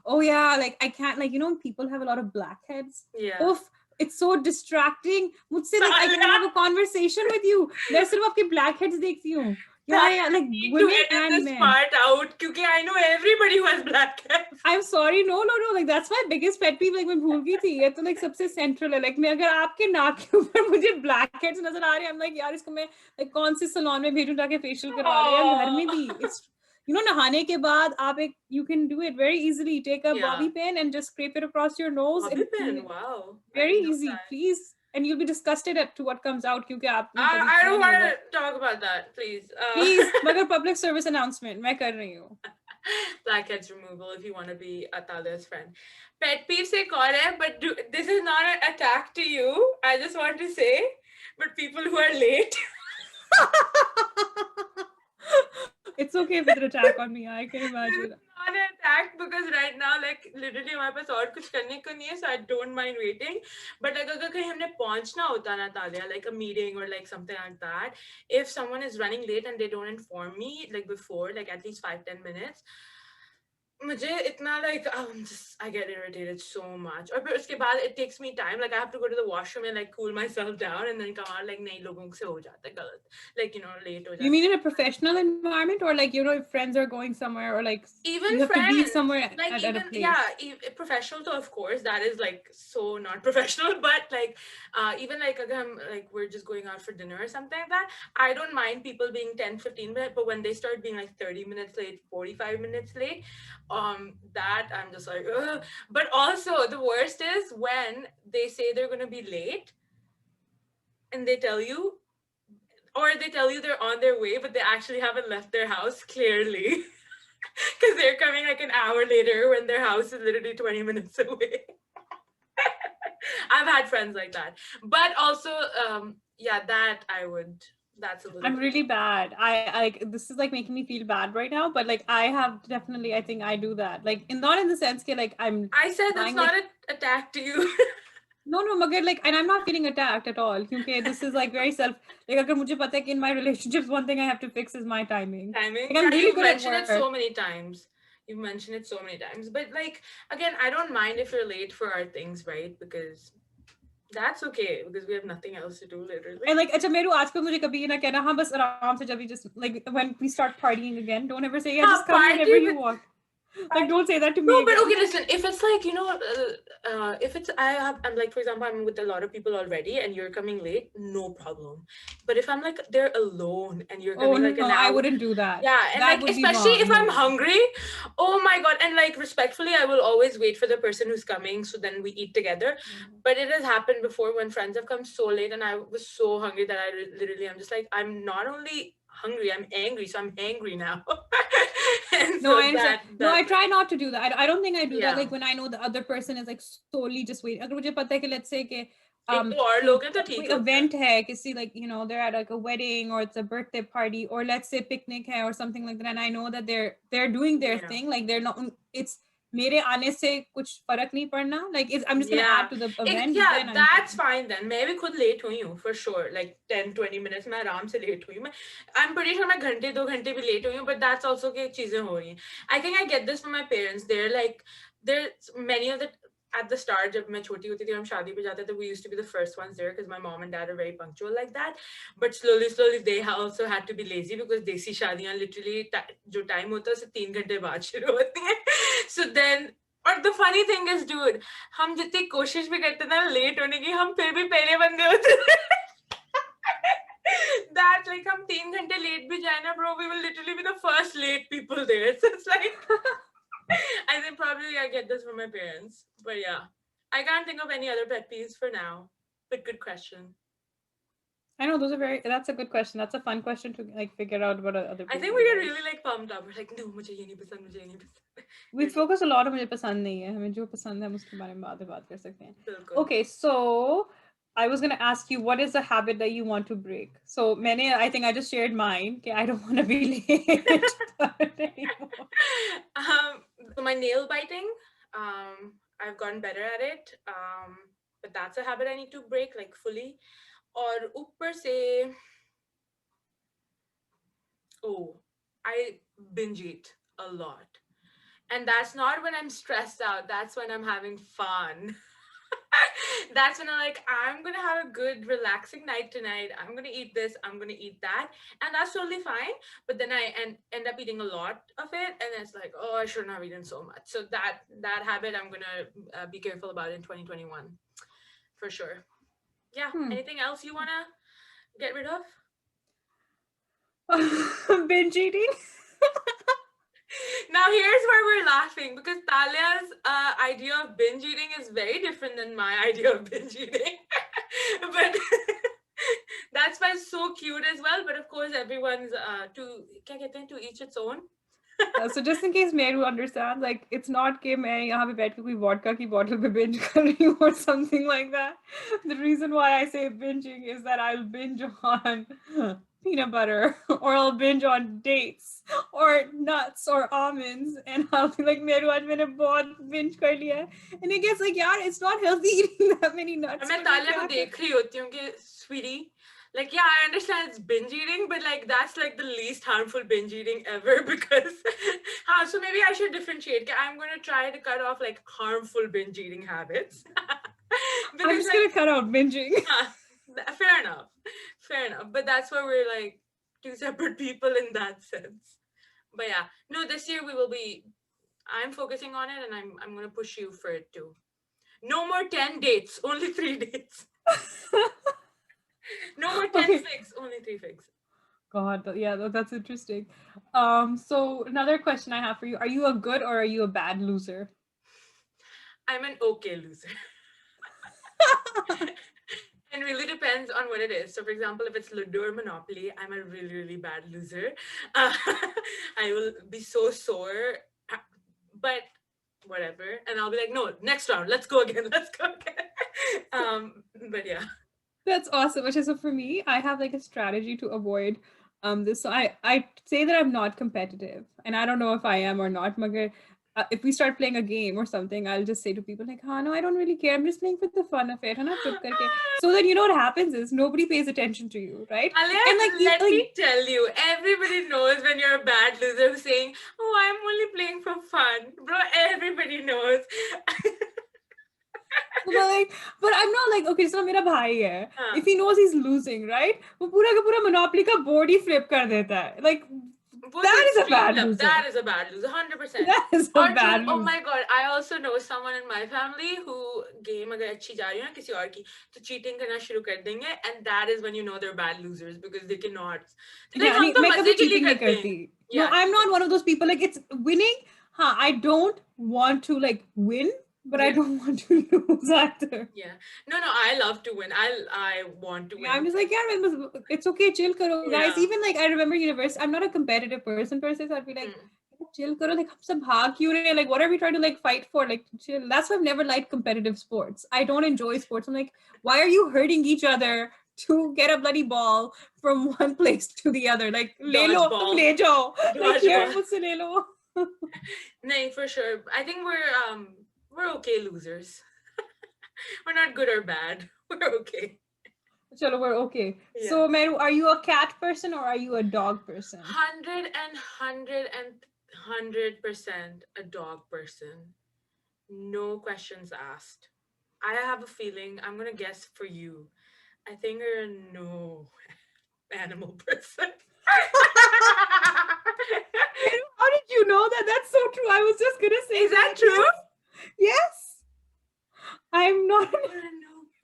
oh yeah, like I can't like people have a lot of blackheads. Oof, it's so distracting. मुझसे like I can't have a conversation with you. मैं सिर्फ आपके blackheads देखती हूँ Yeah, like Need to women edit and this men. part out because I know everybody who has black hair. I'm sorry, no, no, no. Like that's my biggest pet peeve. Like मैं भूल गई थी ये तो like सबसे central है. Like मैं अगर आपके नाक के ऊपर मुझे blackheads नजर आ रहे हैं, I'm like यार इसको मैं like कौन से salon में भेजूं ताकि facial करवा ले या घर में भी. Oh, It's नहाने के बाद आप एक you can do it very easily. Take a yeah. bobby pin and just scrape it across your nose Bobby and pin. Wow. I very didn't know easy, that. please. And you'll be disgusted at to what comes out क्योंकि आपने कभी I किया don't नहीं want होगा. to talk about that, please. Please, मगर public service announcement मैं कर रही हूँ. Blackheads removal if you want to be Atalia's friend. Pet peeve se kaun hai, but this is not an attack to you. I just want to say, but people who are late. It's okay if it's an attack on me. I can This is imagine. not an attack because right now, like literally, हमारे पास और कुछ करने को नहीं है, so I don't mind waiting. But like अगर कहीं हमने पहुंचना होता ना तालिया, like a meeting or like something like that, if someone is running late and they don't inform me like before, like at least 5-10 minutes, मुझे इतना like I get irritated so much. और फिर उसके बाद it takes me time. Like I have to go to the washroom and like cool myself down and then come out. Like नहीं लोगों से हो जाता है गलत. Like late हो You जाता mean in है. a professional environment or like, if friends are going somewhere or like Even you have to be friends, somewhere like at a even yeah, place? professional though, of course that is like so not professional. But like even like again, like we're just going out for dinner or something like that, I don't mind people being 10-15 minutes, but when they start being like 30 minutes late, 45 minutes late, that I'm just like ugh. But also the worst is when they say they're going to be late and they tell you, or they tell you they're on their way but they actually haven't left their house clearly. Because they're coming like an hour later when their house is literally 20 minutes away. I've had friends like that. But also, yeah, that I would, that's a little I'm bit. really bad. I like this is like making me feel bad right now, but like I have definitely I think I do that. Like not in the sense that like I'm I said that's lying not like an attack to you. no magar like and I'm not feeling attacked at all. Because this is like very self like agar mujhe pata hai ki in my relationships one thing I have to fix is my timing. Timing. Like I'm Yeah, really you've good at mentioned it work. so many times. You've mentioned it so many times. But like, again, I don't mind if you're late for our things, right? Because that's okay because we have nothing else to do literally. And like, अच्छा मेरू आज पे मुझे कभी ना कहना हाँ बस आराम से जब we just like when we start partying again, don't ever say yeah just come Party whenever you with want. Like don't say that to no, me but again. okay, listen. If it's like if it's I'm like for example, I'm with a lot of people already, and you're coming late, no problem. But if I'm like they're alone and you're Oh coming like no, an I hour, wouldn't do that. yeah, and That like would be especially if wrong. I'm No. hungry, oh my god, and like respectfully, I will always wait for the person who's coming, so then we eat together. But it has happened before when friends have come so late, and I was so hungry that I literally I'm just like I'm not only hungry, I'm angry, so I'm angry now. And No, so I understand. No, I that's try not to do that. I don't think I do that. yeah. Like when I know the other person is like solely just waiting. अगर मुझे पता है कि let's say कि एक दो और लोग हैं तो कोई ठीक होता है. event है किसी like they're at like a wedding or it's a birthday party or let's say picnic है or something like that and I know that they're doing their Yeah. thing like they're not it's मेरे आने से कुछ फर्क नहीं पड़ना like I'm just gonna Yeah. add to the event Yeah, then I'm that's fine. fine then. मैं भी खुद late हुई हूँ for sure. Like 10-20 minutes मैं आराम से late हुई हूँ. I'm pretty sure मैं घंटे 2 घंटे भी late हुई हूँ, but that's also कि चीजें हो रही हैं. I think I get this from my parents. There's many of the at the start जब मैं छोटी होती थी हम शादी पे जाते थे we used to be the first ones there because my mom and dad are very punctual like that. But slowly they also had to be lazy because देसी शादियां literally जो time होता है उससे 3 घंटे बाद शुरू होती हैं. So then और the funny thing is dude हम जितनी कोशिश भी करते थे ना लेट होने की हम फिर भी पहले बंदे होते थे. That like हम 3 घंटे लेट भी जाए ना bro we will literally be the first late people there. So it's like I think probably I get this from my parents. But yeah. I can't think of any other pet peeves for now. But good question. I know that's a good question. That's a fun question to like figure out what other I people think we get like. really like pumped up. We're like, no, मुझे ये नहीं पसंद, मुझे ये नहीं पसंद. We focus a lot on मुझे पसंद नहीं है हमें जो पसंद है हम उसके बारे में बाद में बात कर सकते हैं. बिल्कुल. Okay, so I was gonna ask you what is a habit that you want to break. So I think I just shared mine. Okay, I don't want to be late anymore. So my nail biting, I've gotten better at it. But that's a habit I need to break like fully. और ऊपर से I binge eat a lot. And that's not when I'm stressed out. That's when I'm having fun. That's when I'm like, I'm gonna have a good, relaxing night tonight. I'm gonna eat this, I'm gonna eat that, and that's totally fine. But then I end up eating a lot of it, and it's like, oh, I shouldn't have eaten so much. So that habit, I'm gonna be careful about in 2021 for sure. Yeah. Hmm. Anything else you wanna get rid of? Binge eating. Now here's where we're laughing because Talia's idea of binge eating is very different than my idea of binge eating. But that's why it's so cute as well. But of course, everyone's to क्या कहते हैं, to each its own. Yeah, so just in case Meru understands, like it's not कि मैं यहाँ पे बैठ के कोई vodka की bottle पे binge कर रही हूँ or something like that. The reason why I say binging is that I'll binge on peanut butter or I'll binge on dates or nuts or almonds and I'll be like Meru आज मैंने बहुत binge कर लिया है. And it gets like यार it's not healthy eating that many nuts. मैं तालिया को देख रही होती हूँ कि sweetie, like yeah, I understand it's binge eating, but like that's like the least harmful binge eating ever because so maybe I should differentiate. I'm gonna try to cut off like harmful binge eating habits. I'm just gonna cut out binging. Fair enough. Fair enough. But that's why we're like two separate people in that sense. But yeah, no, this year we will be. I'm focusing on it, and I'm gonna push you for it too. No more 10 dates, only 3 dates. No more 10 figs, only 3 figs. God, yeah, that's interesting. So another question I have for you: are you a good or are you a bad loser? I'm an okay loser. And really depends on what it is. So, for example, if it's Ludo or Monopoly, I'm a really, really bad loser. I will be so sore, but whatever. And I'll be like, no, next round, let's go again, let's go again. But yeah. That's awesome. Which is so for me, I have like a strategy to avoid this. So I say that I'm not competitive, and I don't know if I am or not. Magar, if we start playing a game or something, I'll just say to people like, "Ha, no, I don't really care. I'm just playing for the fun of it." है ना, चुप करके. So that you know what happens is nobody pays attention to you, right? Alia, And like, let me tell you, everybody knows when you're a bad loser who's saying, "Oh, I'm only playing for fun," bro. Everybody knows. but I'm not like, okay, so मेरा भाई है. If he knows he's losing, right? वो पूरा का पूरा Monopoly का board ही flip कर देता है. Like, that is a bad loser. That is a bad loser, 100%. That is a bad loser. Oh my god, I also know someone in my family who game अगर अच्छी जा रही है ना किसी और की तो cheating करना शुरू कर देंगे, and that is when you know they're bad losers because they cannot. Yeah, मैं कभी cheating नहीं करती. No, I'm not one of those people. Like, it's winning. I don't want to like win, but I don't want to lose either. Yeah. No, I love to win. I want to win. Yeah, I'm just like, yeah, it's okay, chill karo, guys. Even like I remember university, I'm not a competitive person per se, so I'd be like, chill karo, like hum sab bhaag kyun rahe, like what are we trying to like fight for? Like chill. That's why I've never liked competitive sports. I don't enjoy sports. I'm like, why are you hurting each other to get a bloody ball from one place to the other? Like, le lo, tum le jao. Like, here, mujhse le lo. No, for sure. I think we're okay losers. We're not good or bad. We're okay. Chalo, we're okay. Yeah. So, Mehru, are you a cat person or are you a dog person? 100% a dog person. No questions asked. I have a feeling, I'm going to guess for you. I think you're a no animal person. How did you know that? That's so true. I was just going to say. Is that true? Yes. I'm not.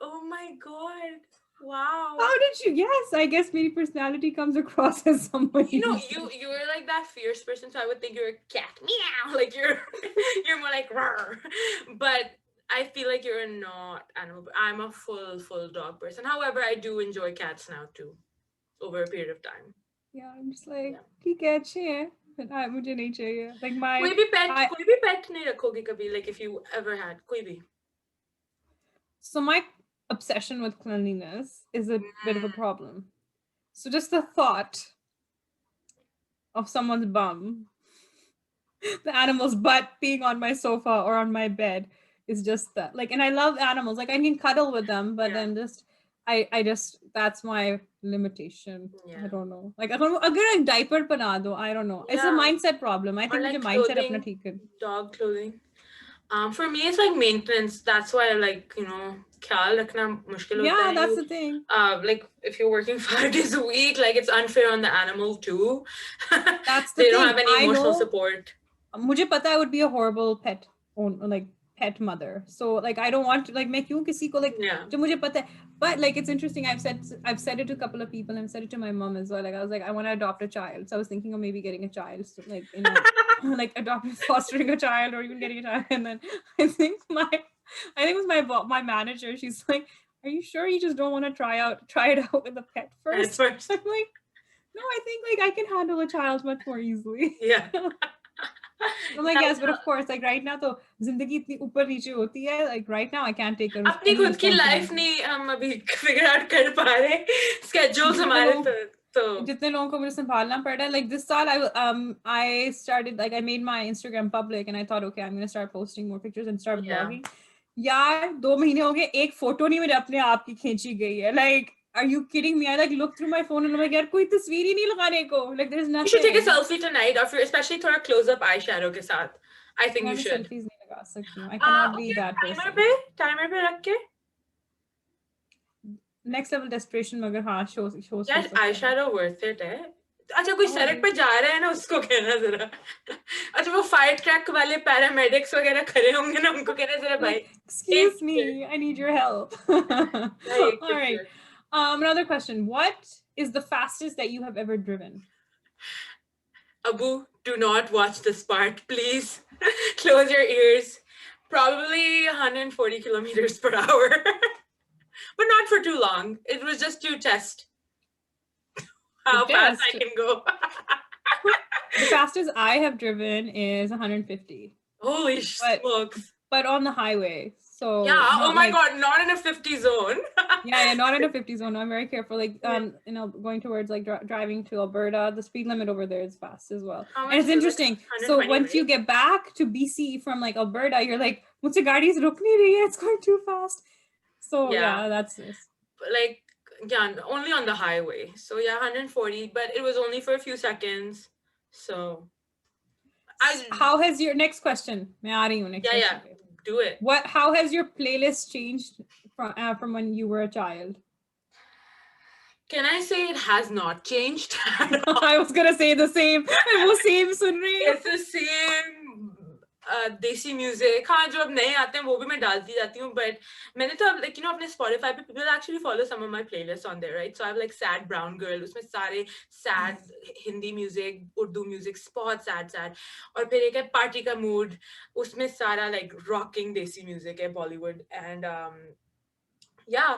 Oh my god. Wow. How did you? Yes, I guess maybe personality comes across as someone. You know, you're like that fierce person, so I would think you're a cat. Meow. Like you're more like roar. But I feel like you're not animal. I'm a full dog person. However, I do enjoy cats now too, over a period of time. Yeah, I'm just like, ठीक है अच्छे हैं, but मुझे नहीं चाहिए. Like my. कोई भी pet नहीं रखोगे कभी, like if you ever had कोई भी. So my obsession with cleanliness is a bit of a problem. So just the thought of someone's bum, the animal's butt being on my sofa or on my bed is just that. Like, and I love animals. Like, I can cuddle with them, but then just I just that's my limitation. Yeah. I don't know. Like, agar a diaper bana do, I don't know. It's a mindset problem. I think मुझे mindset अपना ठीक है. Dog clothing. For me, it's like maintenance. That's why, like, ख्याल रखना मुश्किल होता Yeah, है. that's the thing. Like, if you're working 5 days a week, like, it's unfair on the animal too. That's the They don't thing. have any I emotional know. support. मुझे पता I would be a horrible like pet mother. So like I don't want to like मैं क्यों किसी को like Yeah. जो मुझे पता है. But like it's interesting. I've said it to a couple of people and I've said it to my mom as well. Like I was like I want to adopt a child. So I was thinking of maybe getting a child. So, like like adopting, fostering a child, or even getting a child. And then I think it was my manager. She's like, "Are you sure you just don't want to try it out with a pet first?" At first. I'm like, no, I think like I can handle a child much more easily. Yeah. I'm like, yes, but of course, like right now, तो जिंदगी इतनी ऊपर नीचे होती है. Like right now, I can't take अपनी any खुद की लाइफ responsibility. नहीं हम अभी फिगर आउट कर पा रहे स्केड्यूल्स जितने हमारे लोग तो जितने लोगों को मुझे संभालना पड़ रहा है. Like this साल, I started like I made my Instagram public and I thought, okay, I'm gonna start posting more pictures and start yeah. vlogging. यार 2 महीने हो गए, एक फोटो नहीं मेरे अपने आप की खींची गई है. Like, are you kidding me? I like look through my phone and I'm like, यार कोई तस्वीर ही नहीं लगाने को. Like there's You should take a nothing. selfie tonight, or especially थोड़ा close up eyeshadow के साथ. I think मैं you भी should. selfies नहीं लगा सकती हूँ. I cannot be Okay, that person. timer पे रख के. Next level desperation मगर हाँ show यार eyeshadow worth it है. अच्छा कोई सड़क पे जा रहा है ना उसको कहना जरा. अच्छा वो फायर ट्रैक वाले पैरामेडिक्स वगैरह खड़े होंगे ना उनको कहना जरा भाई. Excuse me, I need your help. All right. Another question. What is the fastest that you have ever driven? Abu, do not watch this part, please. Close your ears. Probably 140 kilometers per hour. But not for too long. It was just to test how fast I can go. The fastest I have driven is 150. Holy smokes. But on the highway. So yeah, oh my god, not in a 50 zone. yeah, not in a 50 zone. I'm very careful. Like going towards like driving to Alberta, the speed limit over there is fast as well. And it's interesting. So once you get back to BC from like Alberta, you're like, "Mujhe gaadi se ruk nahi rahi hai, it's going too fast." So yeah, that's this. Like only on the highway. So yeah, 140, but it was only for a few seconds. So how has your next question? Yeah, do it. How has your playlist changed from when you were a child? Can I say it has not changed? I was gonna say the same. It's the same desi music. हाँ जो अब नए आते हैं वो भी मैं डालती जाती हूँ. But मैंने तो अब like अपने Spotify पे people actually follow some of my playlists on there, right? So I have like sad brown girl. उसमें सारे sad Hindi music, Urdu music, बहुत sad. और फिर एक है party का mood. उसमें सारा like rocking desi music है Bollywood. And yeah,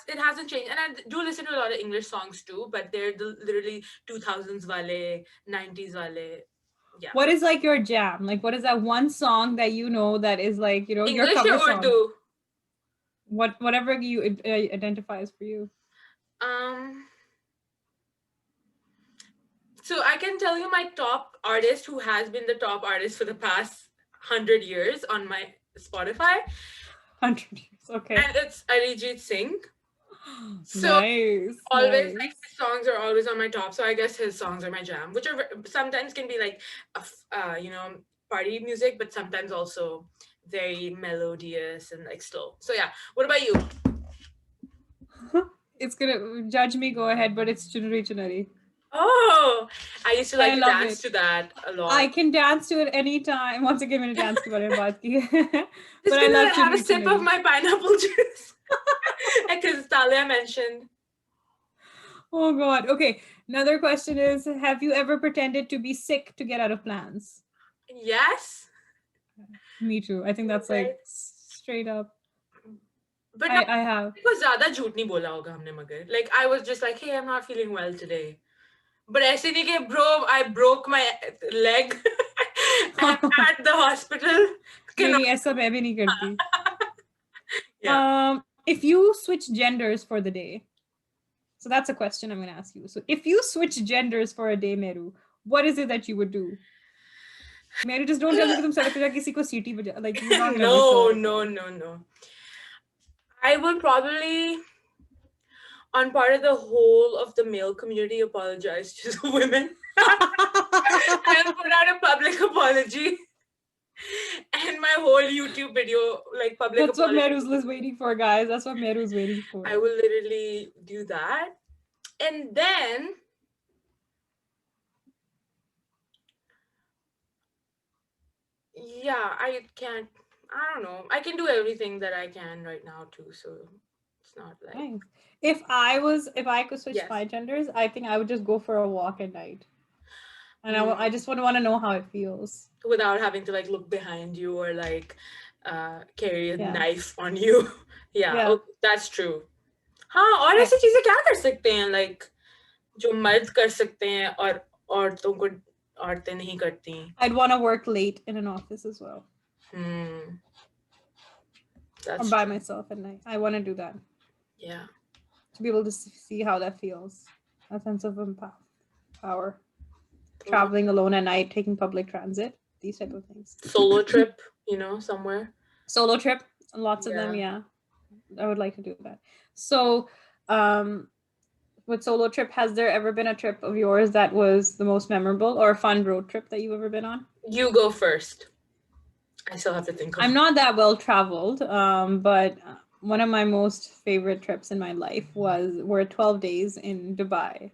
it hasn't changed. And I do listen to a lot of English songs too, but they're literally 2000s wale, 90s wale. Yeah. What is like your jam? Like what is that one song that you know that is like, English your cover or song? Urdu? Whatever you identifies for you. So I can tell you my top artist who has been the top artist for the past 100 years on my Spotify. 100 years. Okay. And it's Arijit Singh. So nice. Always like his songs are always on my top. So I guess his songs are my jam, which are sometimes can be like party music, but sometimes also very melodious and like slow. So yeah, what about you? It's gonna judge me. Go ahead, but it's Chunari. Oh, I used to like to dance to that a lot. I can dance to it anytime. Once again, I'm gonna dance to it. But I love to have a sip of my pineapple juice. Because Talia mentioned. Oh God. Okay. Another question is, have you ever pretended to be sick to get out of plans? Yes. Me too. I think that's like straight up. But I have. Because ज़्यादा झूठ नहीं बोला होगा हमने मगर. Like I was just like, hey, I'm not feeling well today. But ऐसे नहीं कि bro, I broke my leg. I'm at the hospital. नहीं ऐसा मैं भी नहीं करती. Yeah. If you switch genders for the day, so that's a question I'm going to ask you. So if you switch genders for a day, Mehru, what is it that you would do? Mehru, just don't tell me कि तुम सड़क पे जाके किसी को सीटी बजा like no. I will probably, on part of the whole of the male community, apologize to the women. I'll put out a public apology. And my whole YouTube video, like public That's what apology. Mehru's waiting for, guys. That's what Mehru's waiting for. I will literally do that. And then yeah, I don't know. I can do everything that I can right now too, so it's not like Nice. If I could switch yes. my genders, I think I would just go for a walk at night. And I just want to know how it feels. Without having to like look behind you or like carry a Yeah. knife on you. Yeah, Yeah. okay, that's true. हाँ और Okay. ऐसी चीजें क्या कर सकते हैं like जो मर्द कर सकते हैं और औरतों को औरतें नहीं करती. I'd want to work late in an office as well. That's or by true. myself at night. I want to do that. Yeah. To be able to see how that feels. A sense of power. Traveling alone at night, taking public transit, these type of things. Solo trip, you know, somewhere. Solo trip, lots of them, yeah. I would like to do that. So, with solo trip, has there ever been a trip of yours that was the most memorable or a fun road trip that you've ever been on? You go first. I still have to think of I'm not that well traveled, but one of my most favorite trips in my life were 12 days in Dubai.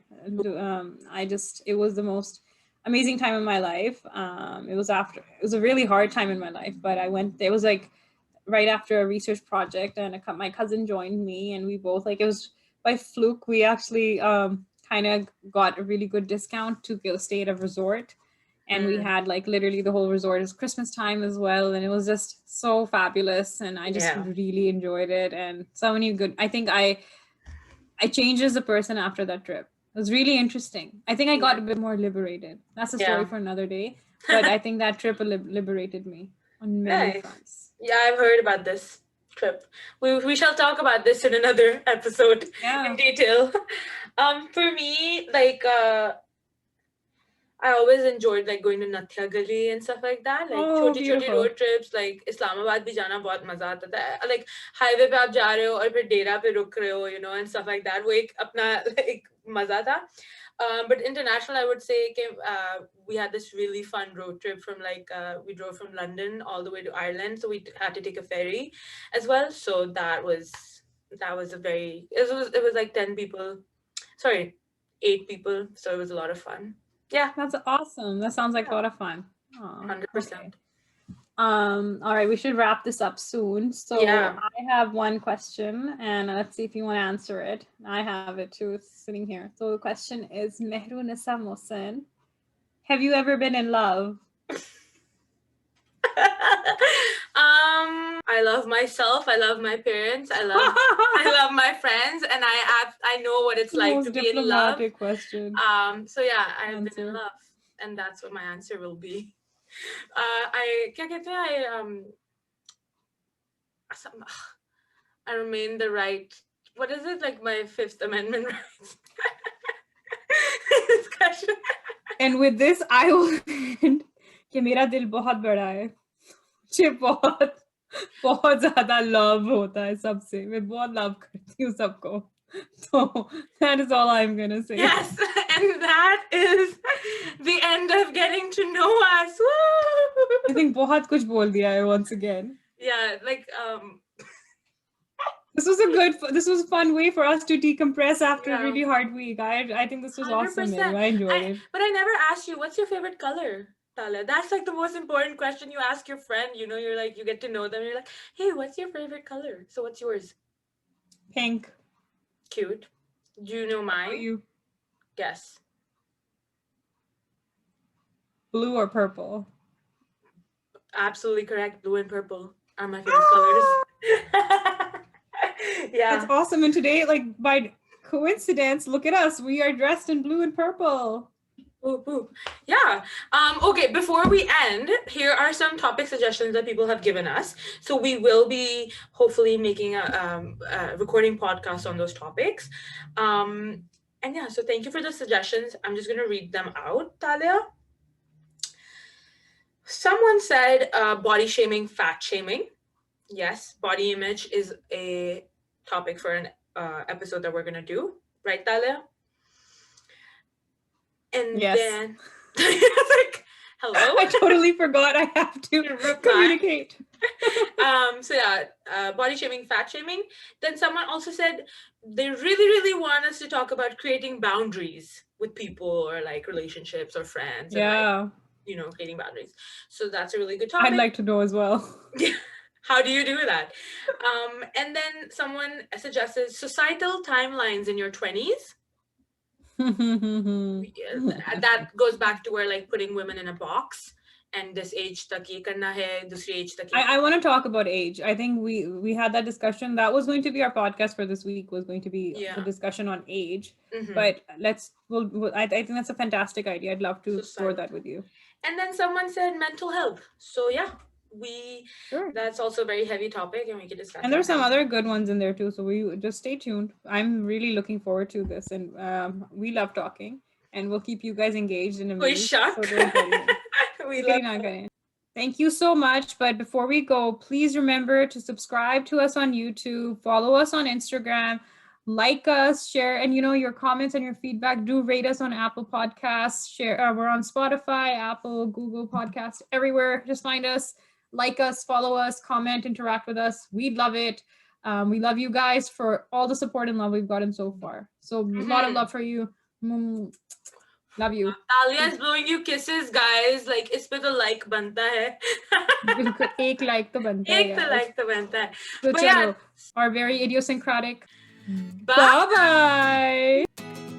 It was the most amazing time in my life. It was a really hard time in my life, but I went. It was like right after a research project, and my cousin joined me, and we both it was by fluke. We actually kind of got a really good discount to go stay at a resort. And we had like literally the whole resort is Christmas time as well, and it was just so fabulous, and I just really enjoyed it, and so many good. I think I changed as a person after that trip. It was really interesting. I think I got a bit more liberated. That's a story for another day, but I think that trip liberated me on many fronts. Yeah, I've heard about this trip. We shall talk about this in another episode in detail. For me, like I always enjoyed like going to Nathia Gali and stuff like that. Like छोटी road trips, like Islamabad भी जाना बहुत मजा आता था. Like highway पे आप जा रहे हो और फिर डेरा पे रुक रहे हो, you know, and stuff like that. वो एक अपना like मजा था. But international, I would say we had this really fun road trip from we drove from London all the way to Ireland, so we had to take a ferry as well. So that was it was like 10 people, sorry, 8 people. So it was a lot of fun. Yeah, that's awesome. That sounds like a lot of fun. 100%. Okay. All right, we should wrap this up soon. So I have one question, and let's see if you want to answer it. I have it too. It's sitting here. So the question is, Mehru Nisa Mohsen, have you ever been in love? I love myself. I love my parents. I love my friends, and I know what it's like to be in love. Question. So yeah, I've been in love, and that's what my answer will be. I remain the right. What is it, like my Fifth Amendment rights? Discussion. And with this, I will end. कि मेरा दिल बहुत बड़ा है, मुझे बहुत ज़्यादा love होता है सबसे, मैं बहुत love करती हूँ सबको. So that is all I'm gonna say. Yes, and that is the end of getting to know us. Woo! I think बहुत कुछ बोल दिया है once again. Yeah, like This was a fun way for us to decompress after a really hard week. I think this was 100%. Awesome. Mehru. I enjoyed it. But I never asked you, what's your favorite color, Talia? That's like the most important question you ask your friend. You know, you're like, you get to know them. You're like, hey, what's your favorite color? So what's yours? Pink. Cute. Do you know mine? You guess. Blue or purple? Absolutely correct. Blue and purple are my favorite colors. Yeah, that's awesome. And today, like by coincidence, look at us. We are dressed in blue and purple. Ooh, ooh. Yeah. Okay, before we end, here are some topic suggestions that people have given us. So we will be hopefully making a recording podcast on those topics. And yeah, so thank you for the suggestions. I'm just going to read them out, Talia. Someone said body shaming, fat shaming. Yes, body image is a topic for an episode that we're going to do. Right, Talia? And then like Hello? I totally forgot I have to Reply. communicate. So yeah, body shaming, fat shaming. Then someone also said they really want us to talk about creating boundaries with people or like relationships or friends and like, Yeah, creating boundaries. So that's a really good I'd topic. like to know as well. How do you do that? And then someone suggested societal timelines in your 20s. That goes back to where like putting women in a box and this age tak ye karna hai, dusri age tak ye. I want to talk about age. I think we had that discussion. That was going to be our podcast for this week. Was going to be the Yeah. discussion on age. Mhm. But I think that's a fantastic idea. I'd love to explore that with you. And then someone said mental health. So yeah, Sure. that's also a very heavy topic, and we can discuss. And there's some other good ones in there too. So we just stay tuned. I'm really looking forward to this, and we love talking, and we'll keep you guys engaged and amused. So don't worry. We love. Thank you so much. But before we go, please remember to subscribe to us on YouTube, follow us on Instagram, like us, share, and your comments and your feedback. Do rate us on Apple Podcasts. Share. We're on Spotify, Apple, Google Podcasts, everywhere. Just find us, like us, follow us, comment, interact with us. We'd love it. We love you guys for all the support and love we've gotten so far. So a lot of love for you. Love you. Talia is blowing you kisses, guys. Like, इस पे तो like बनता है. बिल्कुल एक like तो बनता है एक तो like तो बनता है. So But चलो, yeah, our very idiosyncratic. bye. Bye.